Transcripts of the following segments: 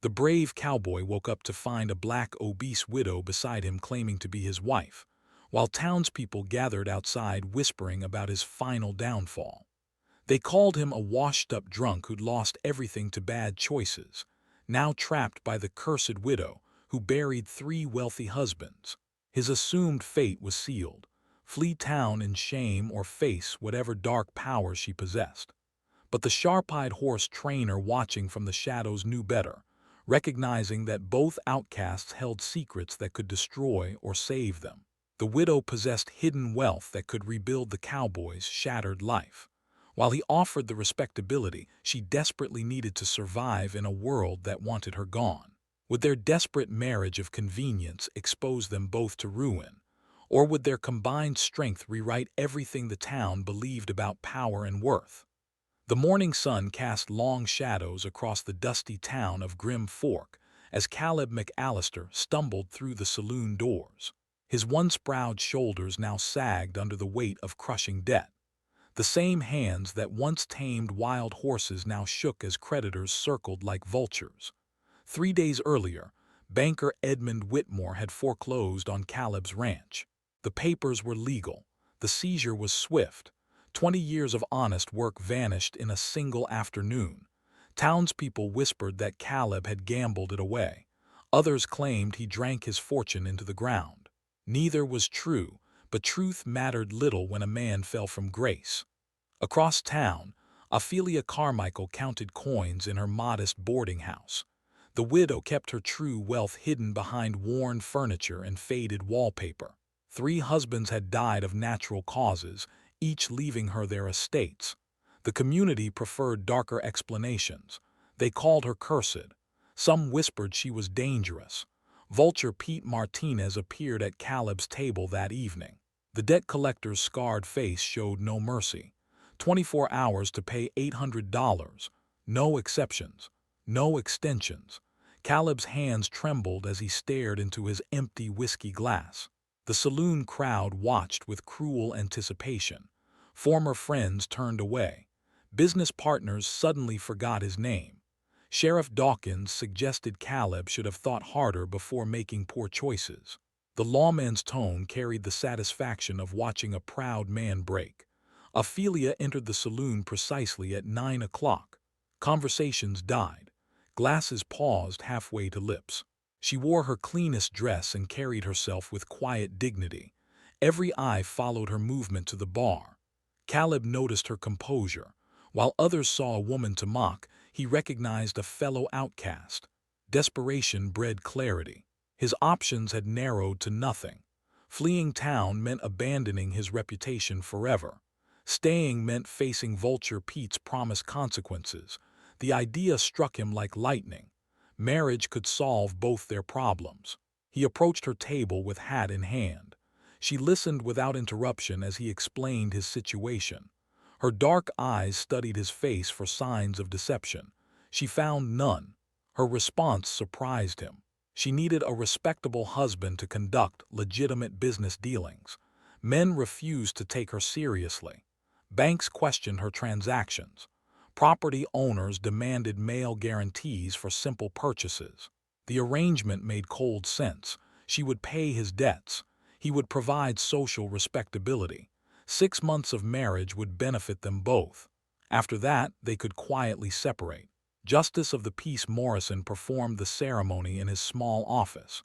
The brave cowboy woke up to find a black, obese widow beside him claiming to be his wife, while townspeople gathered outside whispering about his final downfall. They called him a washed-up drunk who'd lost everything to bad choices, now trapped by the cursed widow who buried 3 wealthy husbands. His assumed fate was sealed: flee town in shame or face whatever dark power she possessed. But the sharp-eyed horse trainer watching from the shadows knew better, recognizing that both outcasts held secrets that could destroy or save them. The widow possessed hidden wealth that could rebuild the cowboy's shattered life, while he offered the respectability she desperately needed to survive in a world that wanted her gone. Would their desperate marriage of convenience expose them both to ruin, or would their combined strength rewrite everything the town believed about power and worth? The morning sun cast long shadows across the dusty town of Grim Fork as Caleb McAllister stumbled through the saloon doors. His once-proud shoulders now sagged under the weight of crushing debt. The same hands that once tamed wild horses now shook as creditors circled like vultures. 3 days earlier, banker Edmund Whitmore had foreclosed on Caleb's ranch. The papers were legal. The seizure was swift. 20 years of honest work vanished in a single afternoon. Townspeople whispered that Caleb had gambled it away. Others claimed he drank his fortune into the ground. Neither was true, but truth mattered little when a man fell from grace. Across town, Ophelia Carmichael counted coins in her modest boarding house. The widow kept her true wealth hidden behind worn furniture and faded wallpaper. 3 husbands had died of natural causes, each leaving her their estates. The community preferred darker explanations. They called her cursed. Some whispered she was dangerous. Vulture Pete Martinez appeared at Caleb's table that evening. The debt collector's scarred face showed no mercy. 24 hours to pay $800. No exceptions. No extensions. Caleb's hands trembled as he stared into his empty whiskey glass. The saloon crowd watched with cruel anticipation. Former friends turned away. Business partners suddenly forgot his name. Sheriff Dawkins suggested Caleb should have thought harder before making poor choices. The lawman's tone carried the satisfaction of watching a proud man break. Ophelia entered the saloon precisely at 9 o'clock. Conversations died. Glasses paused halfway to lips. She wore her cleanest dress and carried herself with quiet dignity. Every eye followed her movement to the bar. Caleb noticed her composure. While others saw a woman to mock, he recognized a fellow outcast. Desperation bred clarity. His options had narrowed to nothing. Fleeing town meant abandoning his reputation forever. Staying meant facing Vulture Pete's promised consequences. The idea struck him like lightning. Marriage could solve both their problems. He approached her table with hat in hand. She listened without interruption as he explained his situation. Her dark eyes studied his face for signs of deception. She found none. Her response surprised him. She needed a respectable husband to conduct legitimate business dealings. Men refused to take her seriously. Banks questioned her transactions. Property owners demanded mail guarantees for simple purchases. The arrangement made cold sense. She would pay his debts. He would provide social respectability. 6 months of marriage would benefit them both. After that, they could quietly separate. Justice of the Peace Morrison performed the ceremony in his small office.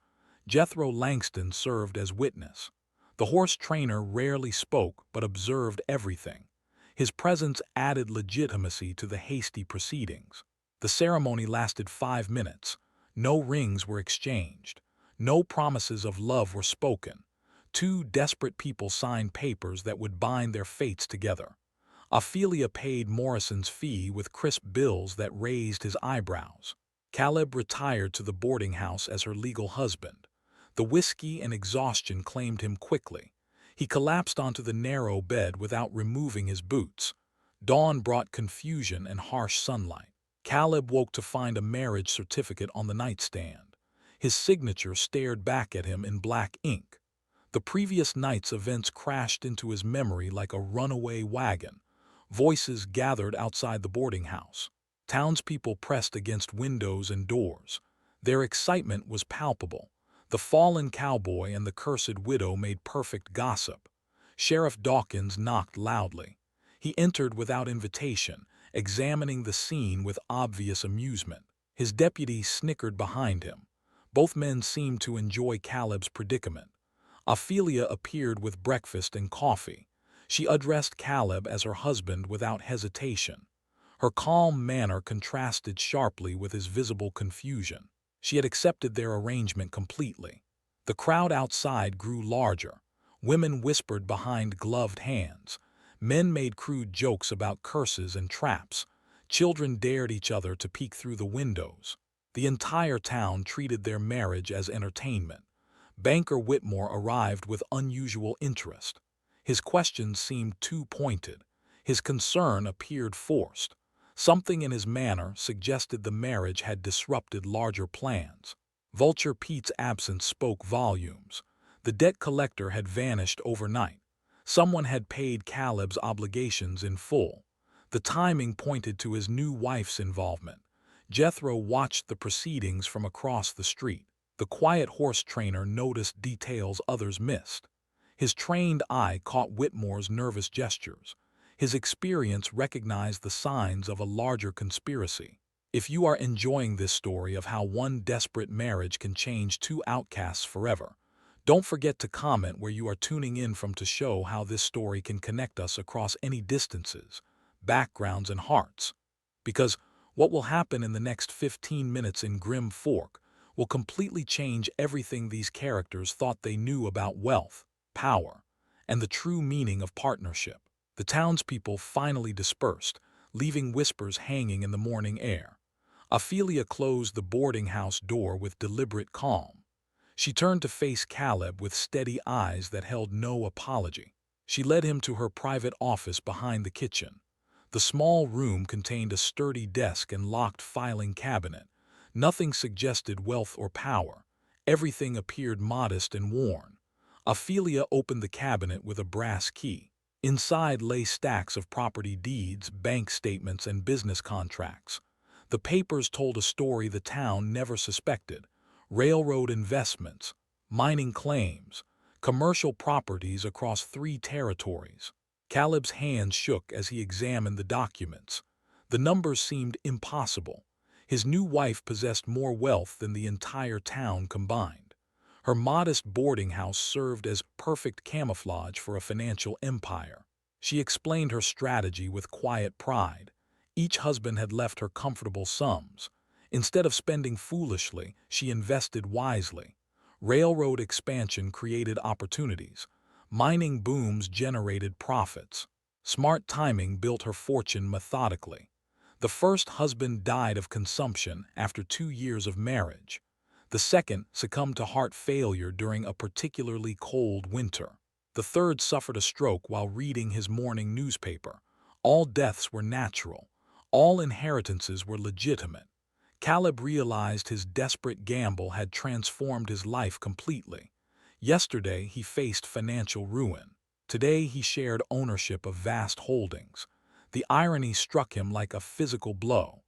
Jethro Langston served as witness. The horse trainer rarely spoke but observed everything. His presence added legitimacy to the hasty proceedings. The ceremony lasted 5 minutes. No rings were exchanged. No promises of love were spoken. 2 desperate people signed papers that would bind their fates together. Ophelia paid Morrison's fee with crisp bills that raised his eyebrows. Caleb retired to the boarding house as her legal husband. The whiskey and exhaustion claimed him quickly. He collapsed onto the narrow bed without removing his boots. Dawn brought confusion and harsh sunlight. Caleb woke to find a marriage certificate on the nightstand. His signature stared back at him in black ink. The previous night's events crashed into his memory like a runaway wagon. Voices gathered outside the boarding house. Townspeople pressed against windows and doors. Their excitement was palpable. The fallen cowboy and the cursed widow made perfect gossip. Sheriff Dawkins knocked loudly. He entered without invitation, examining the scene with obvious amusement. His deputy snickered behind him. Both men seemed to enjoy Caleb's predicament. Ophelia appeared with breakfast and coffee. She addressed Caleb as her husband without hesitation. Her calm manner contrasted sharply with his visible confusion. She had accepted their arrangement completely. The crowd outside grew larger. Women whispered behind gloved hands. Men made crude jokes about curses and traps. Children dared each other to peek through the windows. The entire town treated their marriage as entertainment. Banker Whitmore arrived with unusual interest. His questions seemed too pointed. His concern appeared forced. Something in his manner suggested the marriage had disrupted larger plans. Vulture Pete's absence spoke volumes. The debt collector had vanished overnight. Someone had paid Caleb's obligations in full. The timing pointed to his new wife's involvement. Jethro watched the proceedings from across the street. The quiet horse trainer noticed details others missed. His trained eye caught Whitmore's nervous gestures. His experience recognized the signs of a larger conspiracy. If you are enjoying this story of how one desperate marriage can change two outcasts forever, don't forget to comment where you are tuning in from to show how this story can connect us across any distances, backgrounds, and hearts. Because what will happen in the next 15 minutes in Grim Fork will completely change everything these characters thought they knew about wealth, power, and the true meaning of partnership. The townspeople finally dispersed, leaving whispers hanging in the morning air. Ophelia closed the boarding house door with deliberate calm. She turned to face Caleb with steady eyes that held no apology. She led him to her private office behind the kitchen. The small room contained a sturdy desk and locked filing cabinet. Nothing suggested wealth or power. Everything appeared modest and worn. Ophelia opened the cabinet with a brass key. Inside lay stacks of property deeds, bank statements, and business contracts. The papers told a story the town never suspected: railroad investments, mining claims, commercial properties across 3 territories. Caleb's hands shook as he examined the documents. The numbers seemed impossible. His new wife possessed more wealth than the entire town combined. Her modest boarding house served as perfect camouflage for a financial empire. She explained her strategy with quiet pride. Each husband had left her comfortable sums. Instead of spending foolishly, she invested wisely. Railroad expansion created opportunities. Mining booms generated profits. Smart timing built her fortune methodically. The first husband died of consumption after 2 years of marriage. The second succumbed to heart failure during a particularly cold winter. The third suffered a stroke while reading his morning newspaper. All deaths were natural. All inheritances were legitimate. Caleb realized his desperate gamble had transformed his life completely. Yesterday he faced financial ruin. Today he shared ownership of vast holdings. The irony struck him like a physical blow.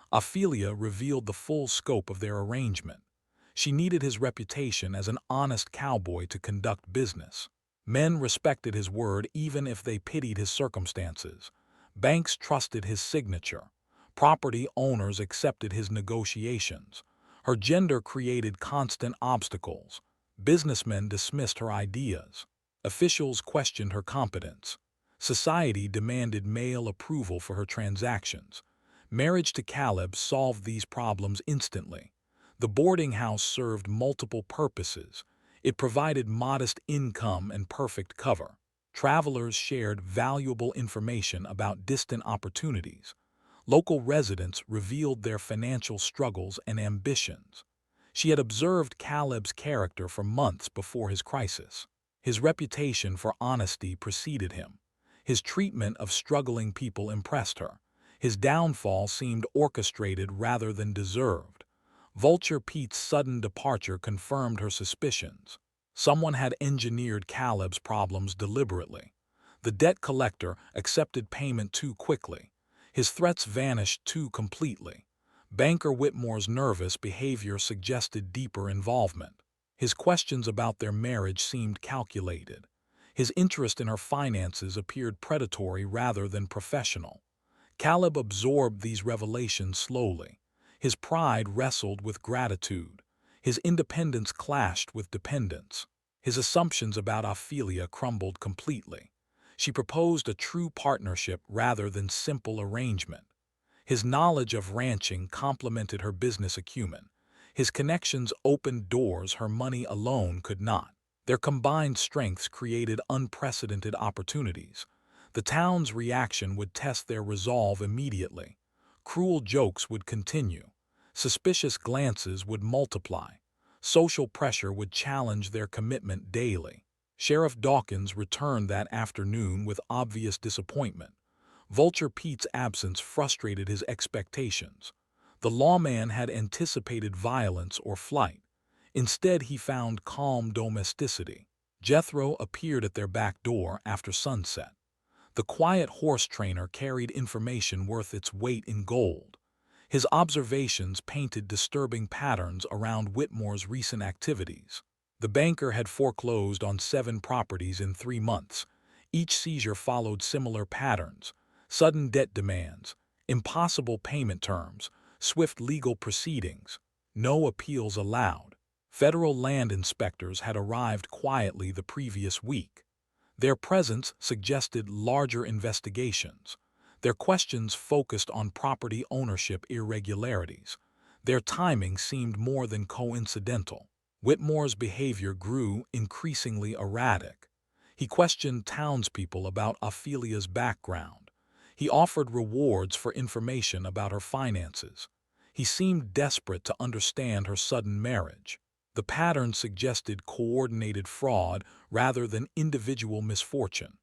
Ophelia revealed the full scope of their arrangement. She needed his reputation as an honest cowboy to conduct business. Men respected his word even if they pitied his circumstances. Banks trusted his signature. Property owners accepted his negotiations. Her gender created constant obstacles. Businessmen dismissed her ideas. Officials questioned her competence. Society demanded male approval for her transactions. Marriage to Caleb solved these problems instantly. The boarding house served multiple purposes. It provided modest income and perfect cover. Travelers shared valuable information about distant opportunities. Local residents revealed their financial struggles and ambitions. She had observed Caleb's character for months before his crisis. His reputation for honesty preceded him. His treatment of struggling people impressed her. His downfall seemed orchestrated rather than deserved. Vulture Pete's sudden departure confirmed her suspicions. Someone had engineered Caleb's problems deliberately. The debt collector accepted payment too quickly. His threats vanished too completely. Banker Whitmore's nervous behavior suggested deeper involvement. His questions about their marriage seemed calculated. His interest in her finances appeared predatory rather than professional. Caleb absorbed these revelations slowly. His pride wrestled with gratitude. His independence clashed with dependence. His assumptions about Ophelia crumbled completely. She proposed a true partnership rather than simple arrangement. His knowledge of ranching complemented her business acumen. His connections opened doors her money alone could not. Their combined strengths created unprecedented opportunities. The town's reaction would test their resolve immediately. Cruel jokes would continue. Suspicious glances would multiply. Social pressure would challenge their commitment daily. Sheriff Dawkins returned that afternoon with obvious disappointment. Vulture Pete's absence frustrated his expectations. The lawman had anticipated violence or flight. Instead, he found calm domesticity. Jethro appeared at their back door after sunset. The quiet horse trainer carried information worth its weight in gold. His observations painted disturbing patterns around Whitmore's recent activities. The banker had foreclosed on 7 properties in 3 months. Each seizure followed similar patterns: sudden debt demands, impossible payment terms, swift legal proceedings, no appeals allowed. Federal land inspectors had arrived quietly the previous week. Their presence suggested larger investigations. Their questions focused on property ownership irregularities. Their timing seemed more than coincidental. Whitmore's behavior grew increasingly erratic. He questioned townspeople about Ophelia's background. He offered rewards for information about her finances. He seemed desperate to understand her sudden marriage. The pattern suggested coordinated fraud rather than individual misfortune.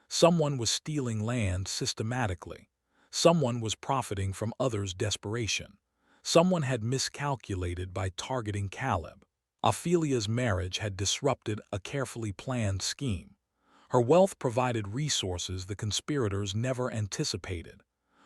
Someone was stealing land systematically. Someone was profiting from others' desperation. Someone had miscalculated by targeting Caleb. Ophelia's marriage had disrupted a carefully planned scheme. Her wealth provided resources the conspirators never anticipated.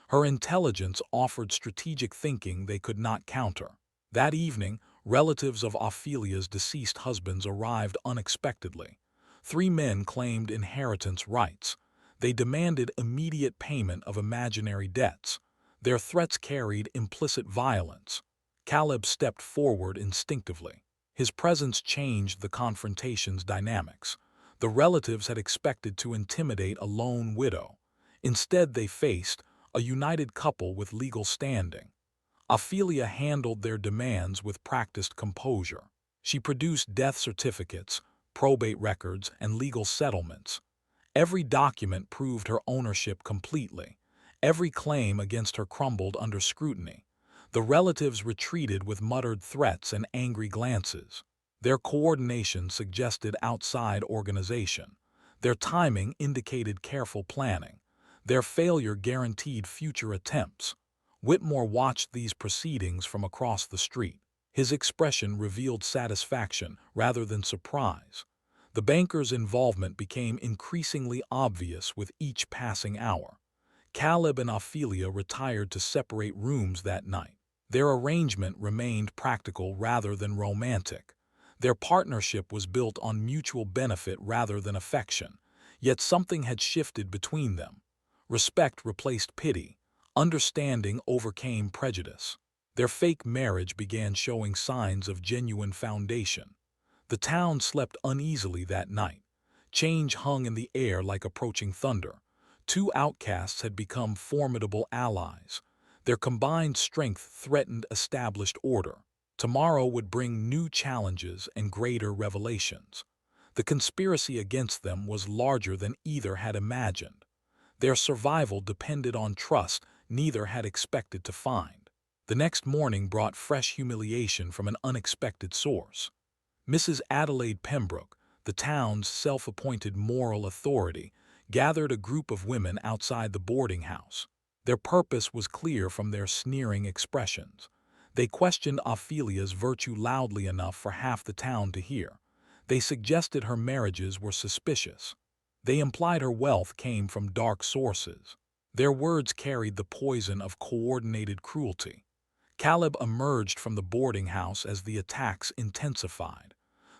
Her intelligence offered strategic thinking they could not counter. That evening, relatives of Ophelia's deceased husbands arrived unexpectedly. 3 men claimed inheritance rights. They demanded immediate payment of imaginary debts. Their threats carried implicit violence. Caleb stepped forward instinctively. His presence changed the confrontation's dynamics. The relatives had expected to intimidate a lone widow. Instead, they faced a united couple with legal standing. Ophelia handled their demands with practiced composure. She produced death certificates, probate records, and legal settlements. Every document proved her ownership completely. Every claim against her crumbled under scrutiny. The relatives retreated with muttered threats and angry glances. Their coordination suggested outside organization. Their timing indicated careful planning. Their failure guaranteed future attempts. Whitmore watched these proceedings from across the street. His expression revealed satisfaction rather than surprise. The banker's involvement became increasingly obvious with each passing hour. Caleb and Ophelia retired to separate rooms that night. Their arrangement remained practical rather than romantic. Their partnership was built on mutual benefit rather than affection. Yet something had shifted between them. Respect replaced pity. Understanding overcame prejudice. Their fake marriage began showing signs of genuine foundation. The town slept uneasily that night. Change hung in the air like approaching thunder. 2 outcasts had become formidable allies. Their combined strength threatened established order. Tomorrow would bring new challenges and greater revelations. The conspiracy against them was larger than either had imagined. Their survival depended on trust neither had expected to find. The next morning brought fresh humiliation from an unexpected source. Mrs. Adelaide Pembroke, the town's self-appointed moral authority, gathered a group of women outside the boarding house. Their purpose was clear from their sneering expressions. They questioned Ophelia's virtue loudly enough for half the town to hear. They suggested her marriages were suspicious. They implied her wealth came from dark sources. Their words carried the poison of coordinated cruelty. Caleb emerged from the boarding house as the attacks intensified.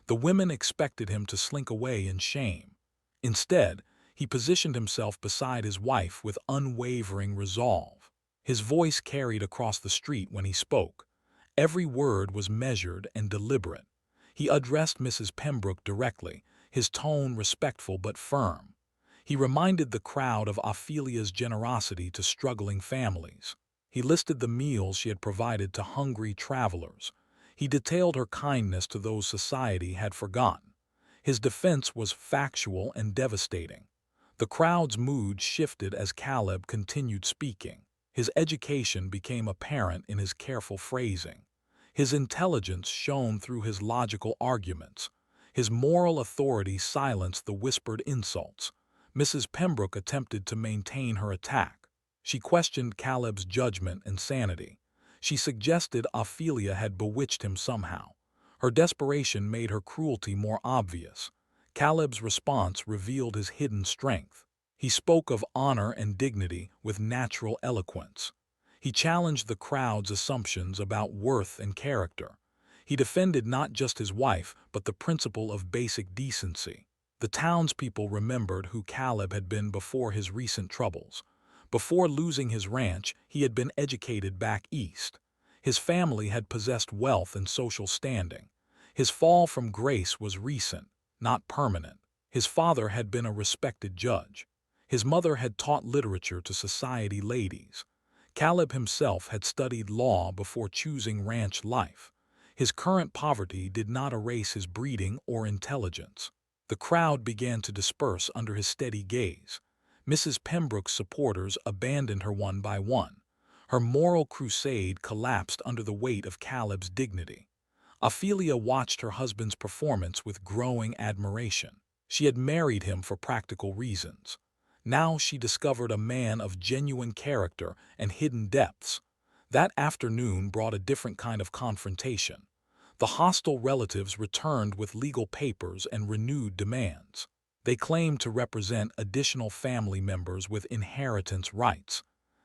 The women expected him to slink away in shame. Instead, he positioned himself beside his wife with unwavering resolve. His voice carried across the street when he spoke. Every word was measured and deliberate. He addressed Mrs. Pembroke directly, his tone respectful but firm. He reminded the crowd of Ophelia's generosity to struggling families. He listed the meals she had provided to hungry travelers. He detailed her kindness to those society had forgotten. His defense was factual and devastating. The crowd's mood shifted as Caleb continued speaking. His education became apparent in his careful phrasing. His intelligence shone through his logical arguments. His moral authority silenced the whispered insults. Mrs. Pembroke attempted to maintain her attack. She questioned Caleb's judgment and sanity. She suggested Ophelia had bewitched him somehow. Her desperation made her cruelty more obvious. Caleb's response revealed his hidden strength. He spoke of honor and dignity with natural eloquence. He challenged the crowd's assumptions about worth and character. He defended not just his wife, but the principle of basic decency. The townspeople remembered who Caleb had been before his recent troubles. Before losing his ranch, he had been educated back east. His family had possessed wealth and social standing. His fall from grace was recent, not permanent. His father had been a respected judge. His mother had taught literature to society ladies. Caleb himself had studied law before choosing ranch life. His current poverty did not erase his breeding or intelligence. The crowd began to disperse under his steady gaze. Mrs. Pembroke's supporters abandoned her one by one. Her moral crusade collapsed under the weight of Caleb's dignity. Ophelia watched her husband's performance with growing admiration. She had married him for practical reasons. Now she discovered a man of genuine character and hidden depths. That afternoon brought a different kind of confrontation. The hostile relatives returned with legal papers and renewed demands. They claimed to represent additional family members with inheritance rights.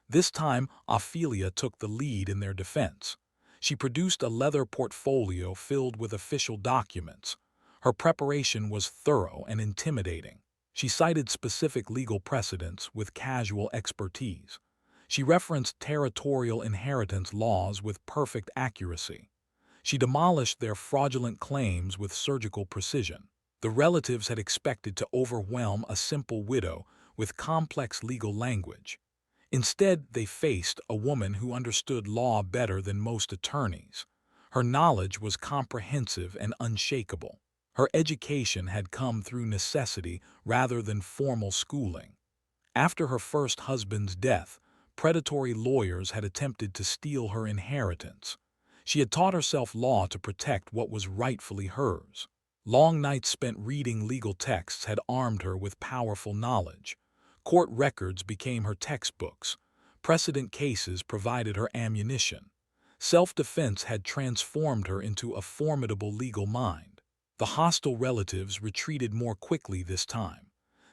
This time, Ophelia took the lead in their defense. She produced a leather portfolio filled with official documents. Her preparation was thorough and intimidating. She cited specific legal precedents with casual expertise. She referenced territorial inheritance laws with perfect accuracy. She demolished their fraudulent claims with surgical precision. The relatives had expected to overwhelm a simple widow with complex legal language. Instead, they faced a woman who understood law better than most attorneys. Her knowledge was comprehensive and unshakable. Her education had come through necessity rather than formal schooling. After her first husband's death, predatory lawyers had attempted to steal her inheritance. She had taught herself law to protect what was rightfully hers. Long nights spent reading legal texts had armed her with powerful knowledge. Court records became her textbooks. Precedent cases provided her ammunition. Self-defense had transformed her into a formidable legal mind. The hostile relatives retreated more quickly this time.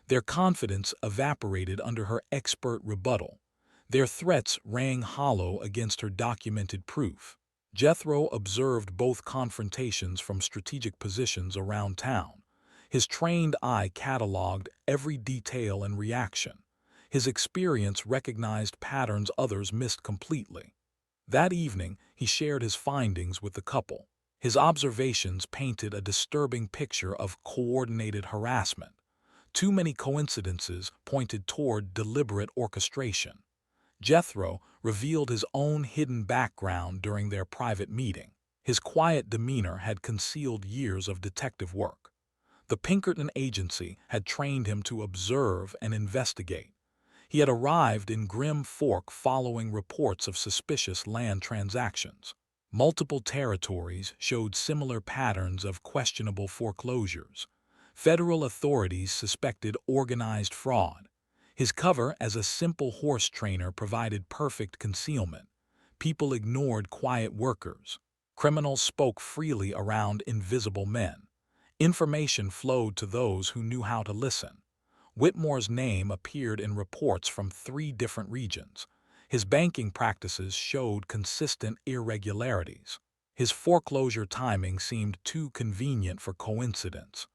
Their confidence evaporated under her expert rebuttal. Their threats rang hollow against her documented proof. Jethro observed both confrontations from strategic positions around town. His trained eye cataloged every detail and reaction. His experience recognized patterns others missed completely. That evening, he shared his findings with the couple. His observations painted a disturbing picture of coordinated harassment. Too many coincidences pointed toward deliberate orchestration. Jethro revealed his own hidden background during their private meeting. His quiet demeanor had concealed years of detective work. The Pinkerton agency had trained him to observe and investigate. He had arrived in Grim Fork following reports of suspicious land transactions. Multiple territories showed similar patterns of questionable foreclosures. Federal authorities suspected organized fraud. His cover as a simple horse trainer provided perfect concealment. People ignored quiet workers. Criminals spoke freely around invisible men. Information flowed to those who knew how to listen. Whitmore's name appeared in reports from 3 different regions. His banking practices showed consistent irregularities. His foreclosure timing seemed too convenient for coincidence.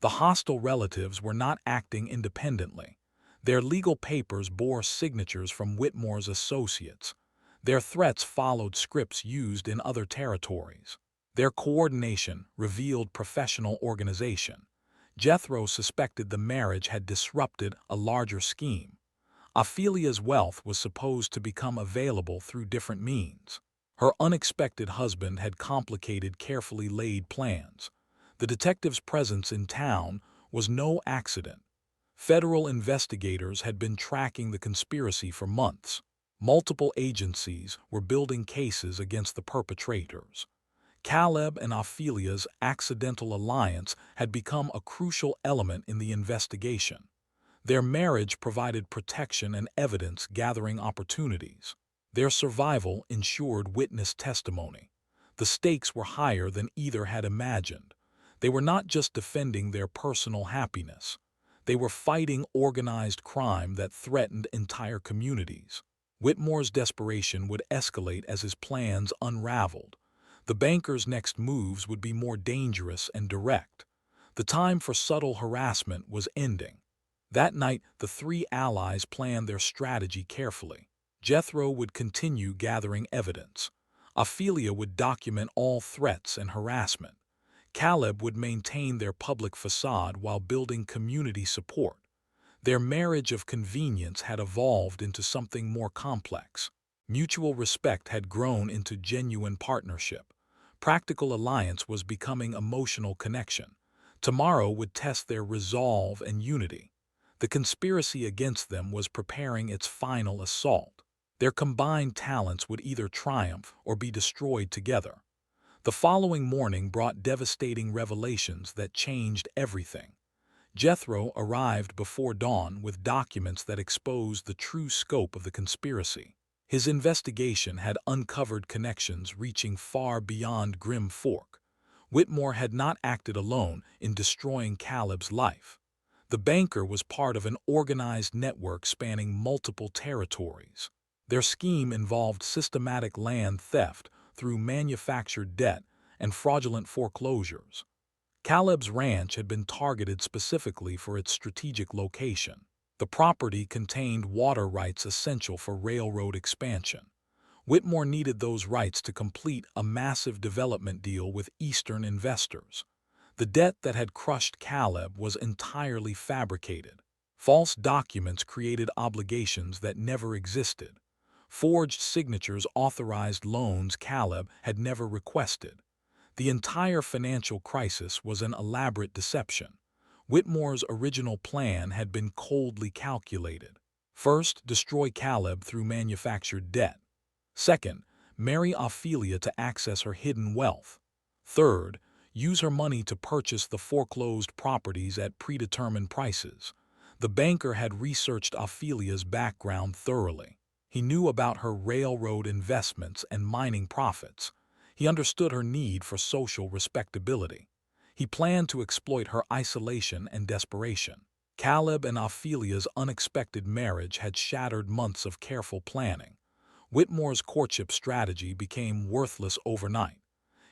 The hostile relatives were not acting independently. Their legal papers bore signatures from Whitmore's associates. Their threats followed scripts used in other territories. Their coordination revealed professional organization. Jethro suspected the marriage had disrupted a larger scheme. Ophelia's wealth was supposed to become available through different means. Her unexpected husband had complicated carefully laid plans. The detective's presence in town was no accident. Federal investigators had been tracking the conspiracy for months. Multiple agencies were building cases against the perpetrators. Caleb and Ophelia's accidental alliance had become a crucial element in the investigation. Their marriage provided protection and evidence-gathering opportunities. Their survival ensured witness testimony. The stakes were higher than either had imagined. They were not just defending their personal happiness. They were fighting organized crime that threatened entire communities. Whitmore's desperation would escalate as his plans unraveled. The banker's next moves would be more dangerous and direct. The time for subtle harassment was ending. That night, the 3 allies planned their strategy carefully. Jethro would continue gathering evidence. Ophelia would document all threats and harassment. Caleb would maintain their public facade while building community support. Their marriage of convenience had evolved into something more complex. Mutual respect had grown into genuine partnership. Practical alliance was becoming emotional connection. Tomorrow would test their resolve and unity. The conspiracy against them was preparing its final assault. Their combined talents would either triumph or be destroyed together. The following morning brought devastating revelations that changed everything. Jethro arrived before dawn with documents that exposed the true scope of the conspiracy. His investigation had uncovered connections reaching far beyond Grim Fork. Whitmore had not acted alone in destroying Caleb's life. The banker was part of an organized network spanning multiple territories. Their scheme involved systematic land theft through manufactured debt and fraudulent foreclosures. Caleb's ranch had been targeted specifically for its strategic location. The property contained water rights essential for railroad expansion. Whitmore needed those rights to complete a massive development deal with Eastern investors. The debt that had crushed Caleb was entirely fabricated. False documents created obligations that never existed. Forged signatures authorized loans Caleb had never requested. The entire financial crisis was an elaborate deception. Whitmore's original plan had been coldly calculated. First, destroy Caleb through manufactured debt. Second, marry Ophelia to access her hidden wealth. Third, use her money to purchase the foreclosed properties at predetermined prices. The banker had researched Ophelia's background thoroughly. He knew about her railroad investments and mining profits. He understood her need for social respectability. He planned to exploit her isolation and desperation. Caleb and Ophelia's unexpected marriage had shattered months of careful planning. Whitmore's courtship strategy became worthless overnight.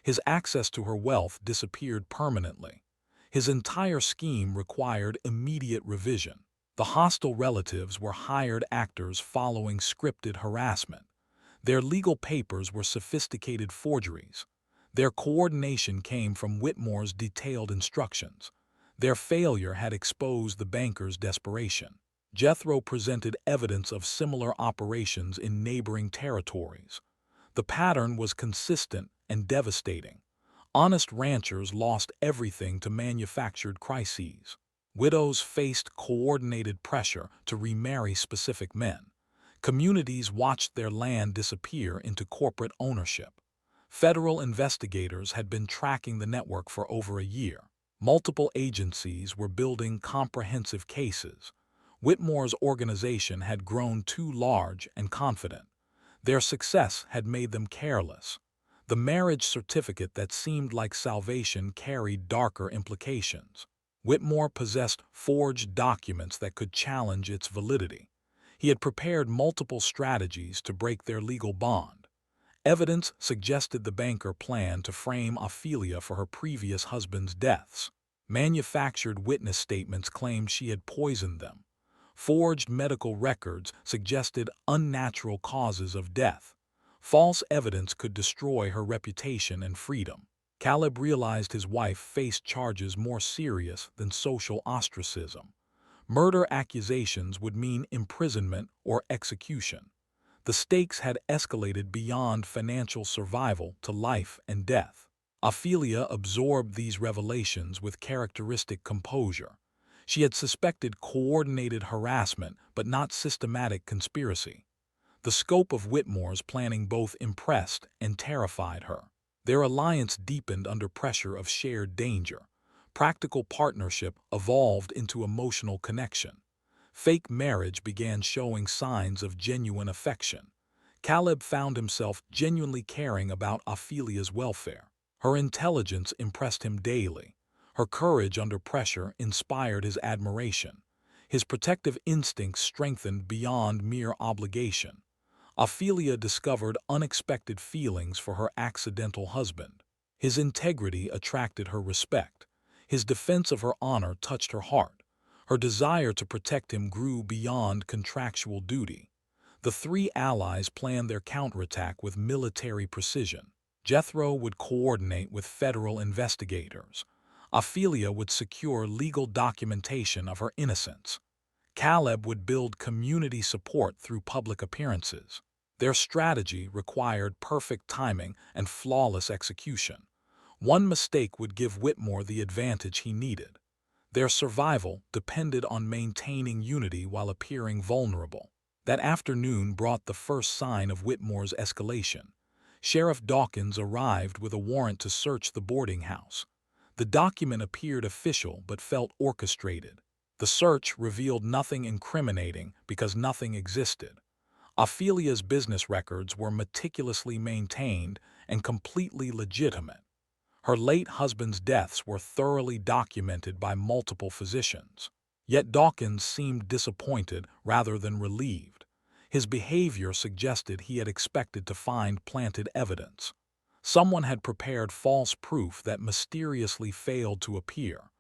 His access to her wealth disappeared permanently. His entire scheme required immediate revision. The hostile relatives were hired actors following scripted harassment. Their legal papers were sophisticated forgeries. Their coordination came from Whitmore's detailed instructions. Their failure had exposed the banker's desperation. Jethro presented evidence of similar operations in neighboring territories. The pattern was consistent and devastating. Honest ranchers lost everything to manufactured crises. Widows faced coordinated pressure to remarry specific men. Communities watched their land disappear into corporate ownership. Federal investigators had been tracking the network for over a year. Multiple agencies were building comprehensive cases. Whitmore's organization had grown too large and confident. Their success had made them careless. The marriage certificate that seemed like salvation carried darker implications. Whitmore possessed forged documents that could challenge its validity. He had prepared multiple strategies to break their legal bond. Evidence suggested the banker planned to frame Ophelia for her previous husband's deaths. Manufactured witness statements claimed she had poisoned them. Forged medical records suggested unnatural causes of death. False evidence could destroy her reputation and freedom. Caleb realized his wife faced charges more serious than social ostracism. Murder accusations would mean imprisonment or execution. The stakes had escalated beyond financial survival to life and death. Ophelia absorbed these revelations with characteristic composure. She had suspected coordinated harassment but not systematic conspiracy. The scope of Whitmore's planning both impressed and terrified her. Their alliance deepened under pressure of shared danger. Practical partnership evolved into emotional connection. Fake marriage began showing signs of genuine affection. Caleb found himself genuinely caring about Ophelia's welfare. Her intelligence impressed him daily. Her courage under pressure inspired his admiration. His protective instincts strengthened beyond mere obligation. Ophelia discovered unexpected feelings for her accidental husband. His integrity attracted her respect. His defense of her honor touched her heart. Her desire to protect him grew beyond contractual duty. The three allies planned their counterattack with military precision. Jethro would coordinate with federal investigators. Ophelia would secure legal documentation of her innocence. Caleb would build community support through public appearances. Their strategy required perfect timing and flawless execution. One mistake would give Whitmore the advantage he needed. Their survival depended on maintaining unity while appearing vulnerable. That afternoon brought the first sign of Whitmore's escalation. Sheriff Dawkins arrived with a warrant to search the boarding house. The document appeared official but felt orchestrated. The search revealed nothing incriminating because nothing existed. Ophelia's business records were meticulously maintained and completely legitimate. Her late husband's deaths were thoroughly documented by multiple physicians. Yet Dawkins seemed disappointed rather than relieved. His behavior suggested he had expected to find planted evidence. Someone had prepared false proof that mysteriously failed to appear.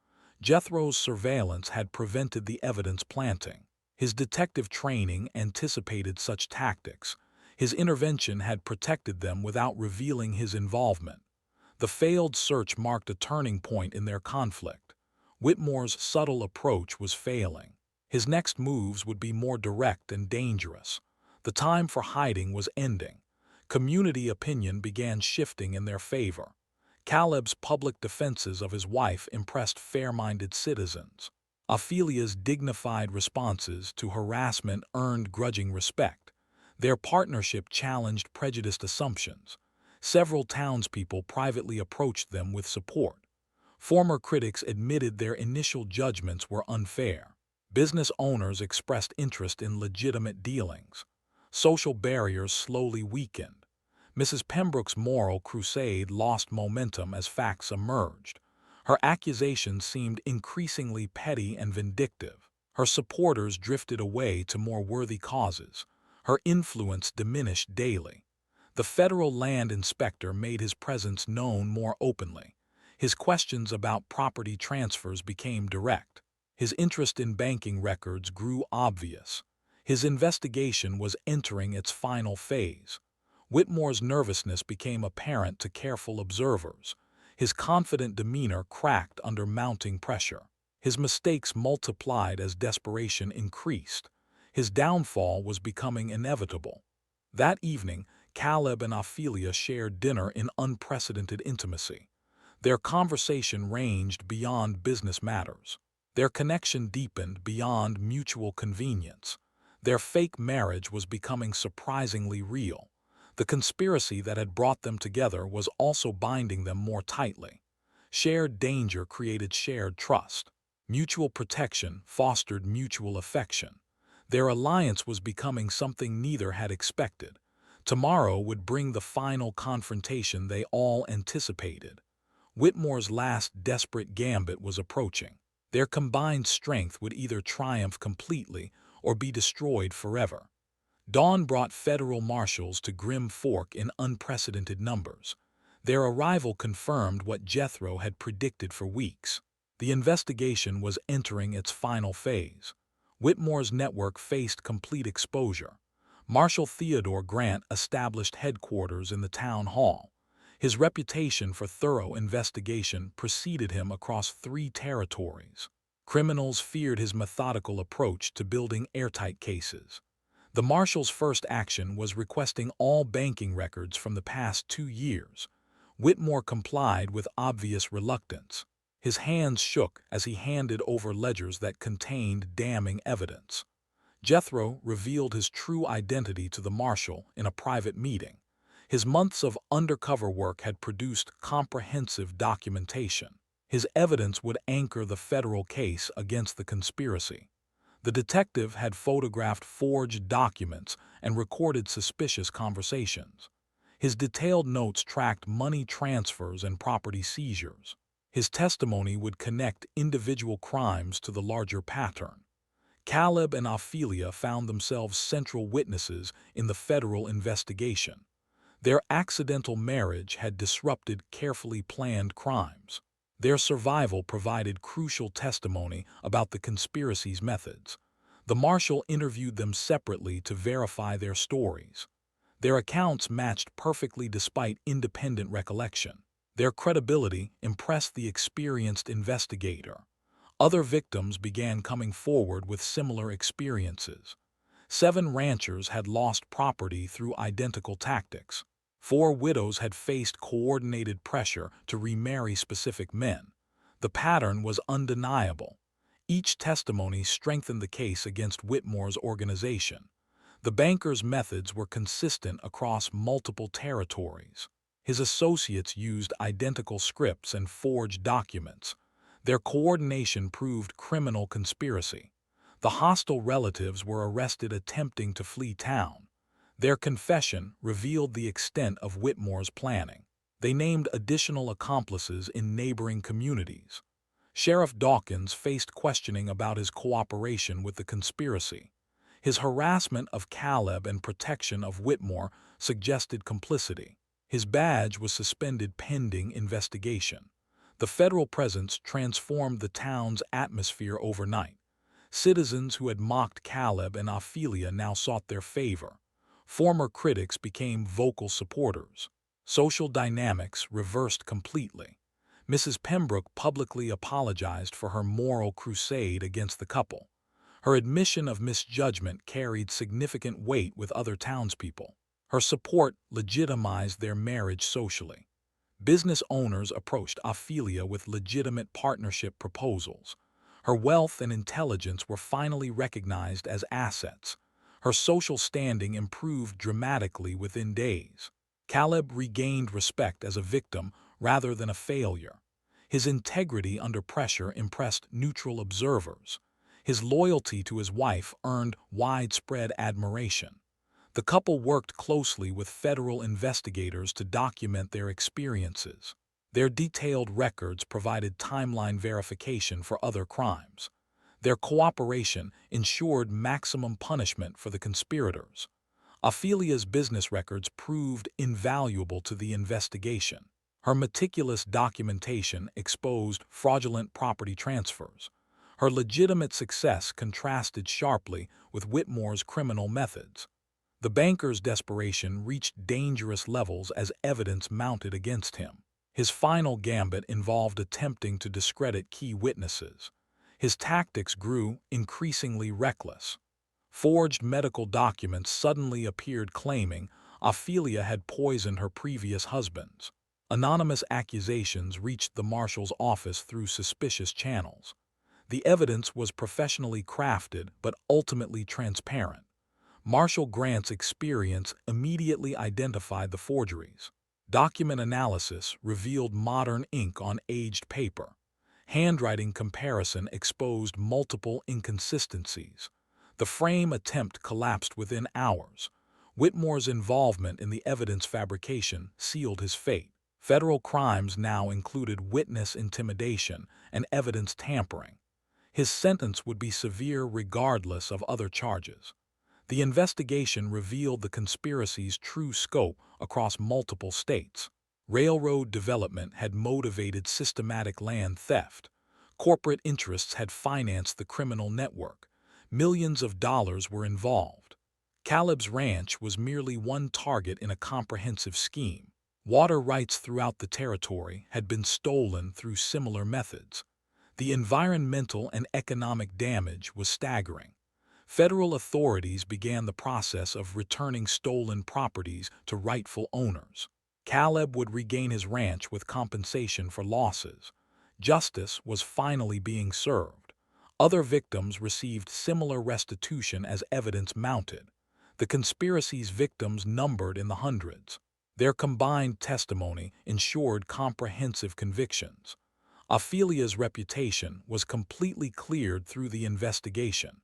Jethro's surveillance had prevented the evidence planting. His detective training anticipated such tactics. His intervention had protected them without revealing his involvement. The failed search marked a turning point in their conflict. Whitmore's subtle approach was failing. His next moves would be more direct and dangerous. The time for hiding was ending. Community opinion began shifting in their favor. Caleb's public defenses of his wife impressed fair-minded citizens. Ophelia's dignified responses to harassment earned grudging respect. Their partnership challenged prejudiced assumptions. Several townspeople privately approached them with support. Former critics admitted their initial judgments were unfair. Business owners expressed interest in legitimate dealings. Social barriers slowly weakened. Mrs. Pembroke's moral crusade lost momentum as facts emerged. Her accusations seemed increasingly petty and vindictive. Her supporters drifted away to more worthy causes. Her influence diminished daily. The federal land inspector made his presence known more openly. His questions about property transfers became direct. His interest in banking records grew obvious. His investigation was entering its final phase. Whitmore's nervousness became apparent to careful observers. His confident demeanor cracked under mounting pressure. His mistakes multiplied as desperation increased. His downfall was becoming inevitable. That evening, Caleb and Ophelia shared dinner in unprecedented intimacy. Their conversation ranged beyond business matters. Their connection deepened beyond mutual convenience. Their fake marriage was becoming surprisingly real. The conspiracy that had brought them together was also binding them more tightly. Shared danger created shared trust. Mutual protection fostered mutual affection. Their alliance was becoming something neither had expected. Tomorrow would bring the final confrontation they all anticipated. Whitmore's last desperate gambit was approaching. Their combined strength would either triumph completely or be destroyed forever. Dawn brought federal marshals to Grim Fork in unprecedented numbers. Their arrival confirmed what Jethro had predicted for weeks. The investigation was entering its final phase. Whitmore's network faced complete exposure. Marshal Theodore Grant established headquarters in the town hall. His reputation for thorough investigation preceded him across 3 territories. Criminals feared his methodical approach to building airtight cases. The marshal's first action was requesting all banking records from the past 2 years. Whitmore complied with obvious reluctance. His hands shook as he handed over ledgers that contained damning evidence. Jethro revealed his true identity to the marshal in a private meeting. His months of undercover work had produced comprehensive documentation. His evidence would anchor the federal case against the conspiracy. The detective had photographed forged documents and recorded suspicious conversations. His detailed notes tracked money transfers and property seizures. His testimony would connect individual crimes to the larger pattern. Caleb and Ophelia found themselves central witnesses in the federal investigation. Their accidental marriage had disrupted carefully planned crimes. Their survival provided crucial testimony about the conspiracy's methods. The marshal interviewed them separately to verify their stories. Their accounts matched perfectly despite independent recollection. Their credibility impressed the experienced investigator. Other victims began coming forward with similar experiences. 7 ranchers had lost property through identical tactics. 4 widows had faced coordinated pressure to remarry specific men. The pattern was undeniable. Each testimony strengthened the case against Whitmore's organization. The banker's methods were consistent across multiple territories. His associates used identical scripts and forged documents. Their coordination proved criminal conspiracy. The hostile relatives were arrested attempting to flee town. Their confession revealed the extent of Whitmore's planning. They named additional accomplices in neighboring communities. Sheriff Dawkins faced questioning about his cooperation with the conspiracy. His harassment of Caleb and protection of Whitmore suggested complicity. His badge was suspended pending investigation. The federal presence transformed the town's atmosphere overnight. Citizens who had mocked Caleb and Ophelia now sought their favor. Former critics became vocal supporters. Social dynamics reversed completely. Mrs. Pembroke publicly apologized for her moral crusade against the couple. Her admission of misjudgment carried significant weight with other townspeople. Her support legitimized their marriage socially. Business owners approached Ophelia with legitimate partnership proposals. Her wealth and intelligence were finally recognized as assets. Her social standing improved dramatically within days. Caleb regained respect as a victim rather than a failure. His integrity under pressure impressed neutral observers. His loyalty to his wife earned widespread admiration. The couple worked closely with federal investigators to document their experiences. Their detailed records provided timeline verification for other crimes. Their cooperation ensured maximum punishment for the conspirators. Ophelia's business records proved invaluable to the investigation. Her meticulous documentation exposed fraudulent property transfers. Her legitimate success contrasted sharply with Whitmore's criminal methods. The banker's desperation reached dangerous levels as evidence mounted against him. His final gambit involved attempting to discredit key witnesses. His tactics grew increasingly reckless. Forged medical documents suddenly appeared claiming Ophelia had poisoned her previous husbands. Anonymous accusations reached the marshal's office through suspicious channels. The evidence was professionally crafted but ultimately transparent. Marshal Grant's experience immediately identified the forgeries. Document analysis revealed modern ink on aged paper. Handwriting comparison exposed multiple inconsistencies. The frame attempt collapsed within hours. Whitmore's involvement in the evidence fabrication sealed his fate. Federal crimes now included witness intimidation and evidence tampering. His sentence would be severe regardless of other charges. The investigation revealed the conspiracy's true scope across multiple states. Railroad development had motivated systematic land theft. Corporate interests had financed the criminal network. Millions of dollars were involved. Caleb's ranch was merely one target in a comprehensive scheme. Water rights throughout the territory had been stolen through similar methods. The environmental and economic damage was staggering. Federal authorities began the process of returning stolen properties to rightful owners. Caleb would regain his ranch with compensation for losses. Justice was finally being served. Other victims received similar restitution as evidence mounted. The conspiracy's victims numbered in the hundreds. Their combined testimony ensured comprehensive convictions. Ophelia's reputation was completely cleared through the investigation.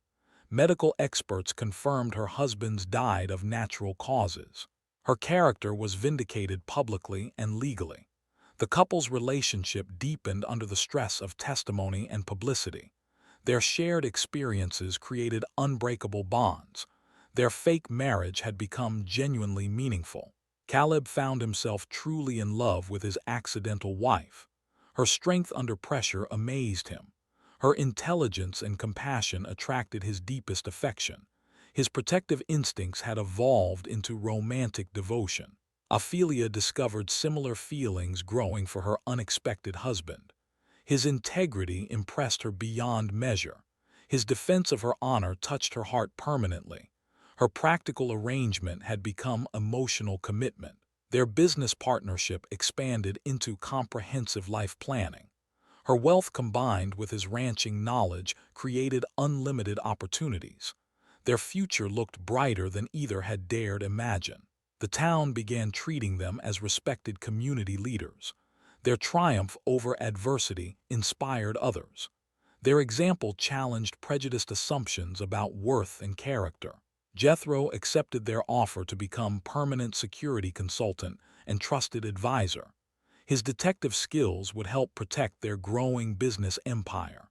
Medical experts confirmed her husband's died of natural causes. Her character was vindicated publicly and legally. The couple's relationship deepened under the stress of testimony and publicity. Their shared experiences created unbreakable bonds. Their fake marriage had become genuinely meaningful. Caleb found himself truly in love with his accidental wife. Her strength under pressure amazed him. Her intelligence and compassion attracted his deepest affection. His protective instincts had evolved into romantic devotion. Ophelia discovered similar feelings growing for her unexpected husband. His integrity impressed her beyond measure. His defense of her honor touched her heart permanently. Her practical arrangement had become emotional commitment. Their business partnership expanded into comprehensive life planning. Her wealth combined with his ranching knowledge created unlimited opportunities. Their future looked brighter than either had dared imagine. The town began treating them as respected community leaders. Their triumph over adversity inspired others. Their example challenged prejudiced assumptions about worth and character. Jethro accepted their offer to become permanent security consultant and trusted advisor. His detective skills would help protect their growing business empire.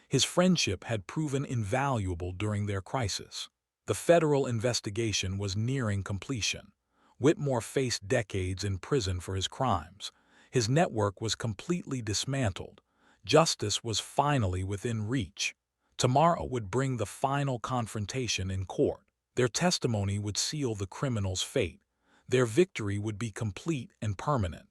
His friendship had proven invaluable during their crisis. The federal investigation was nearing completion. Whitmore faced decades in prison for his crimes. His network was completely dismantled. Justice was finally within reach. Tomorrow would bring the final confrontation in court. Their testimony would seal the criminal's fate. Their victory would be complete and permanent.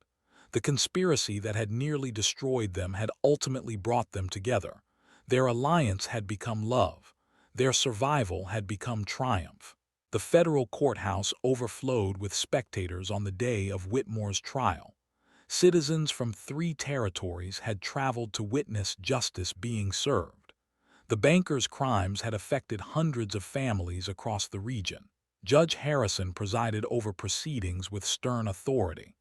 The conspiracy that had nearly destroyed them had ultimately brought them together. Their alliance had become love. Their survival had become triumph. The federal courthouse overflowed with spectators on the day of Whitmore's trial. Citizens from 3 territories had traveled to witness justice being served. The banker's crimes had affected hundreds of families across the region. Judge Harrison presided over proceedings with stern authority.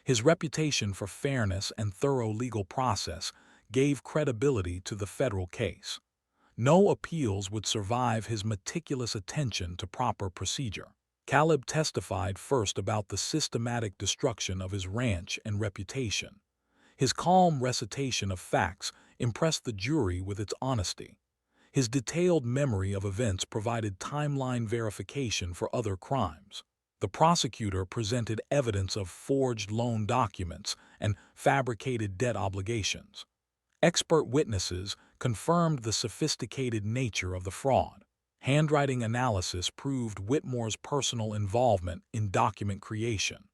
His reputation for fairness and thorough legal process gave credibility to the federal case. No appeals would survive his meticulous attention to proper procedure. Caleb testified first about the systematic destruction of his ranch and reputation. His calm recitation of facts impressed the jury with its honesty. His detailed memory of events provided timeline verification for other crimes. The prosecutor presented evidence of forged loan documents and fabricated debt obligations. Expert witnesses confirmed the sophisticated nature of the fraud. Handwriting analysis proved Whitmore's personal involvement in document creation.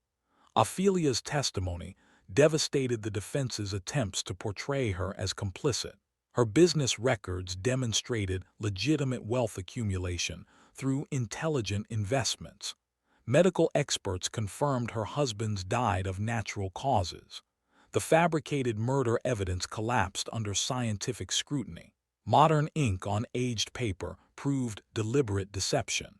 Ophelia's testimony devastated the defense's attempts to portray her as complicit. Her business records demonstrated legitimate wealth accumulation through intelligent investments. Medical experts confirmed her husband's died of natural causes. The fabricated murder evidence collapsed under scientific scrutiny. Modern ink on aged paper proved deliberate deception.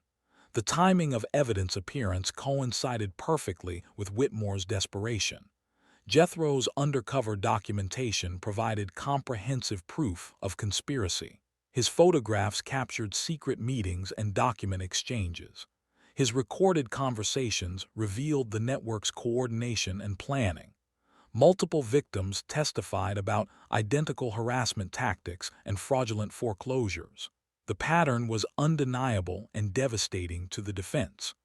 The timing of evidence appearance coincided perfectly with Whitmore's desperation. Jethro's undercover documentation provided comprehensive proof of conspiracy. His photographs captured secret meetings and document exchanges. His recorded conversations revealed the network's coordination and planning. Multiple victims testified about identical harassment tactics and fraudulent foreclosures. The pattern was undeniable and devastating to the defense.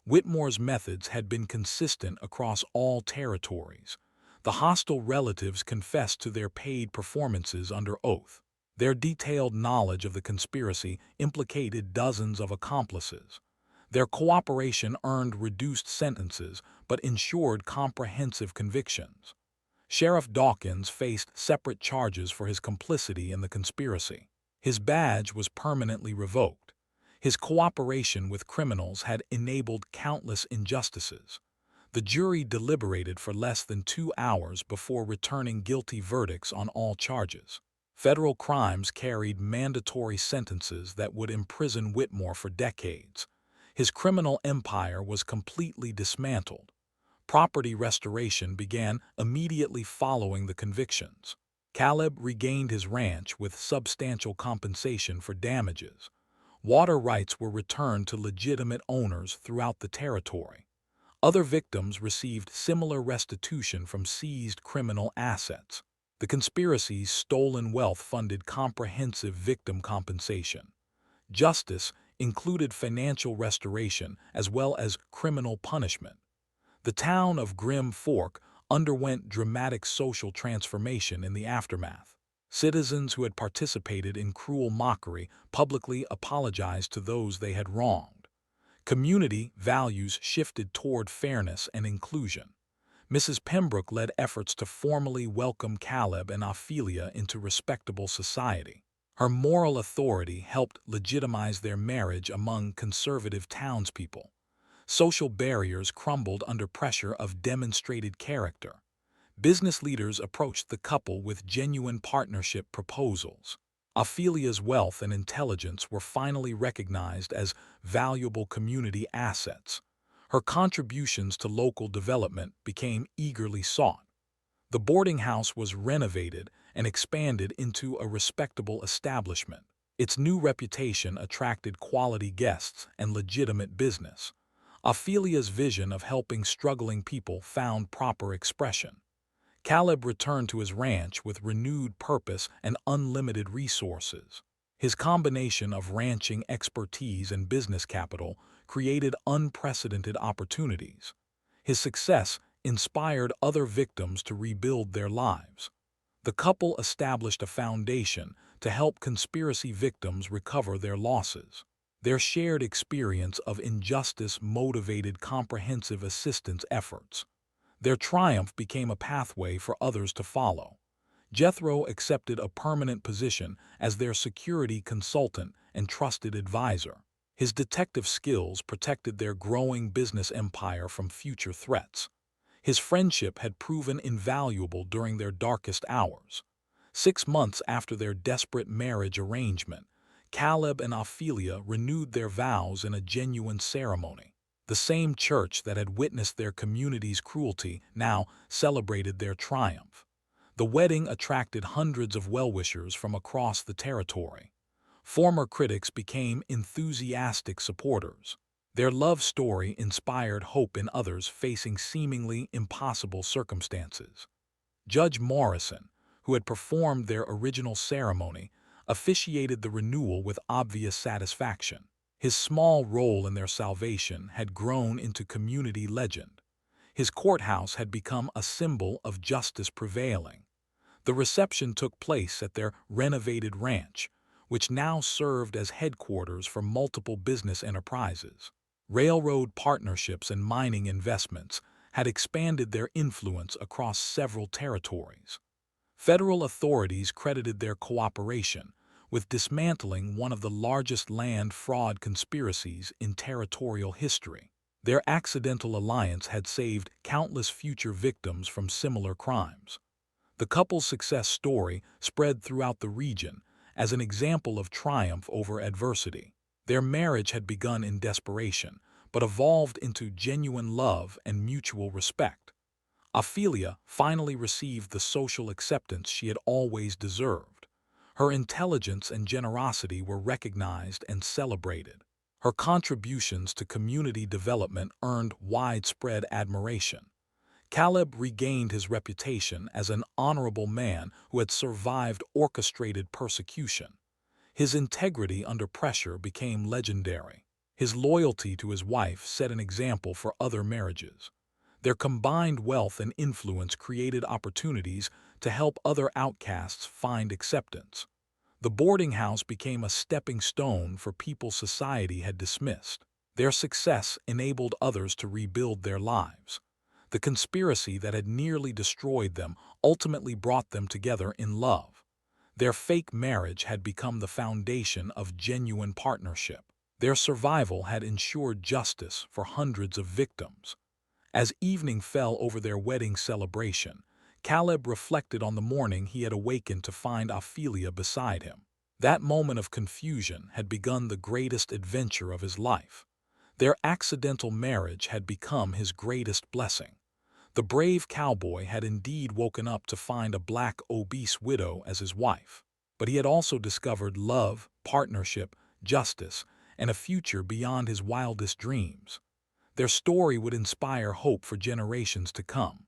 Whitmore's methods had been consistent across all territories. The hostile relatives confessed to their paid performances under oath. Their detailed knowledge of the conspiracy implicated dozens of accomplices. Their cooperation earned reduced sentences but ensured comprehensive convictions. Sheriff Dawkins faced separate charges for his complicity in the conspiracy. His badge was permanently revoked. His cooperation with criminals had enabled countless injustices. The jury deliberated for less than 2 hours before returning guilty verdicts on all charges. Federal crimes carried mandatory sentences that would imprison Whitmore for decades. His criminal empire was completely dismantled. Property restoration began immediately following the convictions. Caleb regained his ranch with substantial compensation for damages. Water rights were returned to legitimate owners throughout the territory. Other victims received similar restitution from seized criminal assets. The conspiracy's stolen wealth funded comprehensive victim compensation. Justice included financial restoration as well as criminal punishment. The town of Grim Fork underwent dramatic social transformation in the aftermath. Citizens who had participated in cruel mockery publicly apologized to those they had wronged. Community values shifted toward fairness and inclusion. Mrs. Pembroke led efforts to formally welcome Caleb and Ophelia into respectable society. Her moral authority helped legitimize their marriage among conservative townspeople. Social barriers crumbled under pressure of demonstrated character. Business leaders approached the couple with genuine partnership proposals. Ophelia's wealth and intelligence were finally recognized as valuable community assets. Her contributions to local development became eagerly sought. The boarding house was renovated and expanded into a respectable establishment. Its new reputation attracted quality guests and legitimate business. Ophelia's vision of helping struggling people found proper expression. Caleb returned to his ranch with renewed purpose and unlimited resources. His combination of ranching expertise and business capital created unprecedented opportunities. His success inspired other victims to rebuild their lives. The couple established a foundation to help conspiracy victims recover their losses. Their shared experience of injustice motivated comprehensive assistance efforts. Their triumph became a pathway for others to follow. Jethro accepted a permanent position as their security consultant and trusted advisor. His detective skills protected their growing business empire from future threats. His friendship had proven invaluable during their darkest hours. 6 months after their desperate marriage arrangement, Caleb and Ophelia renewed their vows in a genuine ceremony. The same church that had witnessed their community's cruelty now celebrated their triumph. The wedding attracted hundreds of well-wishers from across the territory. Former critics became enthusiastic supporters. Their love story inspired hope in others facing seemingly impossible circumstances. Judge Morrison, who had performed their original ceremony, officiated the renewal with obvious satisfaction. His small role in their salvation had grown into community legend. His courthouse had become a symbol of justice prevailing. The reception took place at their renovated ranch, which now served as headquarters for multiple business enterprises. Railroad partnerships and mining investments had expanded their influence across several territories. Federal authorities credited their cooperation with dismantling one of the largest land fraud conspiracies in territorial history. Their accidental alliance had saved countless future victims from similar crimes. The couple's success story spread throughout the region as an example of triumph over adversity. Their marriage had begun in desperation, but evolved into genuine love and mutual respect. Ophelia finally received the social acceptance she had always deserved. Her intelligence and generosity were recognized and celebrated. Her contributions to community development earned widespread admiration. Caleb regained his reputation as an honorable man who had survived orchestrated persecution. His integrity under pressure became legendary. His loyalty to his wife set an example for other marriages. Their combined wealth and influence created opportunities to help other outcasts find acceptance. The boarding house became a stepping stone for people society had dismissed. Their success enabled others to rebuild their lives. The conspiracy that had nearly destroyed them ultimately brought them together in love. Their fake marriage had become the foundation of genuine partnership. Their survival had ensured justice for hundreds of victims. As evening fell over their wedding celebration, Caleb reflected on the morning he had awakened to find Ophelia beside him. That moment of confusion had begun the greatest adventure of his life. Their accidental marriage had become his greatest blessing. The brave cowboy had indeed woken up to find a black, obese widow as his wife. But he had also discovered love, partnership, justice, and a future beyond his wildest dreams. Their story would inspire hope for generations to come.